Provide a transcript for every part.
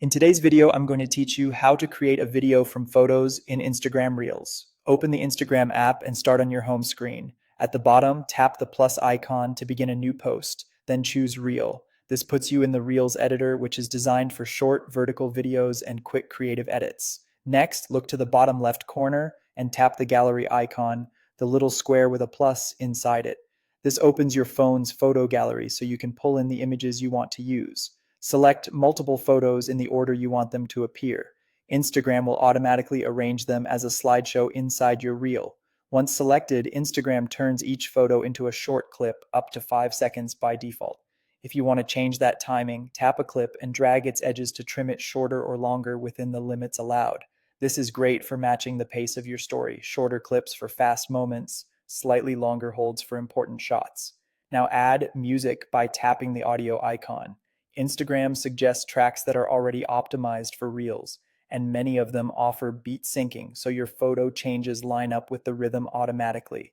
In today's video, I'm going to teach you how to create a video from photos in Instagram Reels. Open the Instagram app and start on your home screen. At the bottom, tap the plus icon to begin a new post, then choose Reel. This puts you in the Reels editor, which is designed for short, vertical videos and quick creative edits. Next, look to the bottom left corner and tap the gallery icon, the little square with a plus inside it. This opens your phone's photo gallery so you can pull in the images you want to use. Select multiple photos in the order you want them to appear. Instagram will automatically arrange them as a slideshow inside your reel. Once selected, Instagram turns each photo into a short clip up to 5 seconds by default. If you want to change that timing, tap a clip and drag its edges to trim it shorter or longer within the limits allowed. This is great for matching the pace of your story, shorter clips for fast moments, slightly longer holds for important shots. Now add music by tapping the audio icon. Instagram suggests tracks that are already optimized for Reels, and many of them offer beat syncing, so your photo changes line up with the rhythm automatically.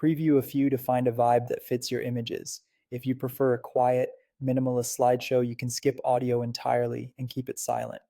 Preview a few to find a vibe that fits your images. If you prefer a quiet, minimalist slideshow, you can skip audio entirely and keep it silent.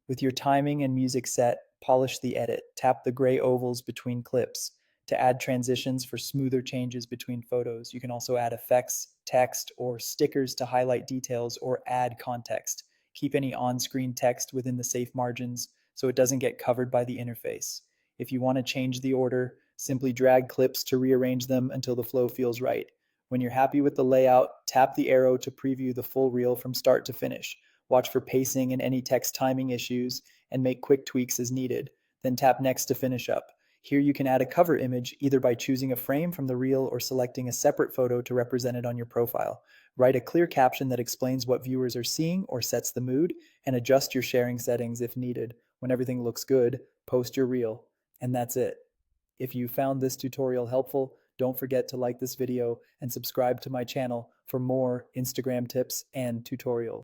With your timing and music set, polish the edit. Tap the gray ovals between clips to add transitions for smoother changes between photos. You can also add effects, text, or stickers to highlight details or add context. Keep any on-screen text within the safe margins so it doesn't get covered by the interface. If you want to change the order, simply drag clips to rearrange them until the flow feels right. When you're happy with the layout, tap the arrow to preview the full reel from start to finish. Watch for pacing and any text timing issues, and make quick tweaks as needed. Then tap Next to finish up. Here you can add a cover image either by choosing a frame from the reel or selecting a separate photo to represent it on your profile. Write a clear caption that explains what viewers are seeing or sets the mood, and adjust your sharing settings if needed. When everything looks good, post your reel. And that's it. If you found this tutorial helpful, don't forget to like this video and subscribe to my channel for more Instagram tips and tutorials.